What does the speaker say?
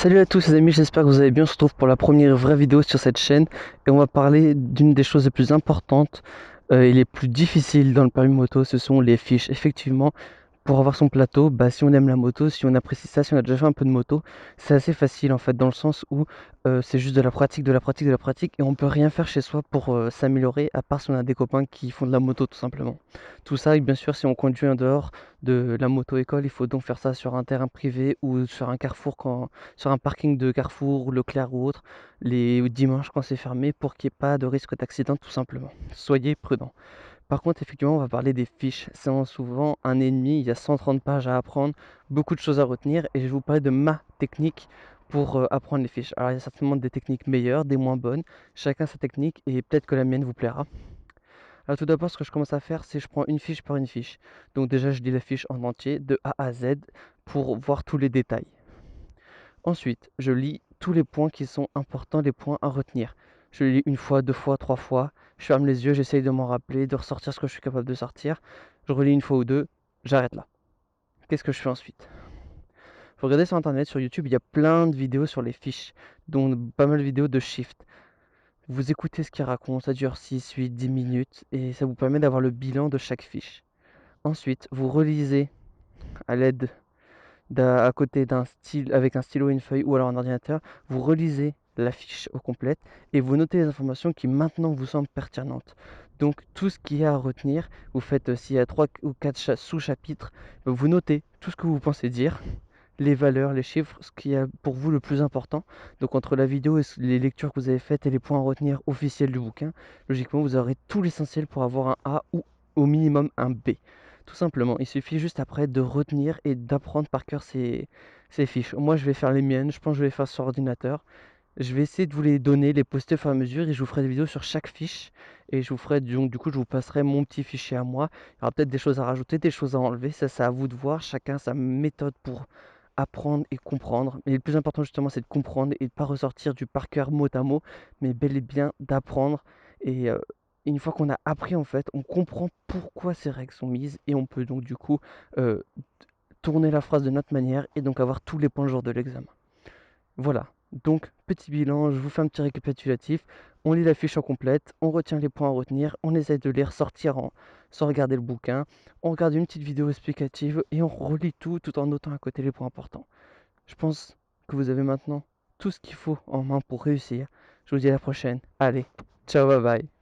Salut à tous les amis, j'espère que vous allez bien. On se retrouve pour la première vraie vidéo sur cette chaîne et on va parler d'une des choses les plus importantes et les plus difficiles dans le permis moto, ce sont les fiches. Effectivement, pour avoir son plateau, si on aime la moto, si on apprécie ça, si on a déjà fait un peu de moto, c'est assez facile en fait, dans le sens où c'est juste de la pratique, de la pratique, de la pratique, et on peut rien faire chez soi pour s'améliorer, à part si on a des copains qui font de la moto tout simplement. Tout ça, et bien sûr, si on conduit en dehors de la moto-école, il faut donc faire ça sur un terrain privé ou sur un carrefour, sur un parking de Carrefour, Leclerc ou autre, les dimanches quand c'est fermé, pour qu'il n'y ait pas de risque d'accident tout simplement. Soyez prudents. Par contre, effectivement, on va parler des fiches. C'est souvent un ennemi, il y a 130 pages à apprendre, beaucoup de choses à retenir, et je vais vous parler de ma technique pour apprendre les fiches. Alors, il y a certainement des techniques meilleures, des moins bonnes, chacun sa technique, et peut-être que la mienne vous plaira. Alors tout d'abord, ce que je commence à faire, c'est je prends une fiche par une fiche. Donc déjà, je lis la fiche en entier, de A à Z, pour voir tous les détails. Ensuite, je lis tous les points qui sont importants, les points à retenir. Je lis une fois, deux fois, trois fois. Je ferme les yeux, j'essaye de m'en rappeler, de ressortir ce que je suis capable de sortir. Je relis une fois ou deux, j'arrête là. Qu'est-ce que je fais ensuite? Faut regarder sur internet, sur YouTube, il y a plein de vidéos sur les fiches, dont pas mal de vidéos de shift. Vous écoutez ce qu'ils racontent, ça dure 6, 8, 10 minutes, et ça vous permet d'avoir le bilan de chaque fiche. Ensuite, vous relisez à l'aide à côté d'un style, avec un stylo et une feuille ou alors un ordinateur, vous relisez la fiche au complète et vous notez les informations qui maintenant vous semblent pertinentes. Donc tout ce qu'il y a à retenir, vous faites s'il y a 3 ou 4 sous-chapitres, vous notez tout ce que vous pensez dire, les valeurs, les chiffres, ce qui est pour vous le plus important. Donc entre la vidéo et les lectures que vous avez faites et les points à retenir officiels du bouquin, logiquement vous aurez tout l'essentiel pour avoir un A ou au minimum un B. Tout simplement, il suffit juste après de retenir et d'apprendre par cœur ces fiches. Moi je vais faire les miennes, je pense que je vais faire sur ordinateur. Je vais essayer de vous les donner, les poster au fur et à mesure et je vous ferai des vidéos sur chaque fiche. Et je vous ferai, donc du coup, je vous passerai mon petit fichier à moi. Il y aura peut-être des choses à rajouter, des choses à enlever. Ça, c'est à vous de voir. Chacun sa méthode pour apprendre et comprendre. Mais le plus important, justement, c'est de comprendre et de ne pas ressortir du par cœur mot à mot, mais bel et bien d'apprendre. Et une fois qu'on a appris, en fait, on comprend pourquoi ces règles sont mises et on peut donc, du coup, euh, tourner la phrase de notre manière et donc avoir tous les points le jour de l'examen. Voilà, donc petit bilan, je vous fais un petit récapitulatif. On lit la fiche en complète, on retient les points à retenir, on essaie de les ressortir sans regarder le bouquin, on regarde une petite vidéo explicative et on relit tout en notant à côté les points importants. Je pense que vous avez maintenant tout ce qu'il faut en main pour réussir. Je vous dis à la prochaine. Allez, ciao, bye bye.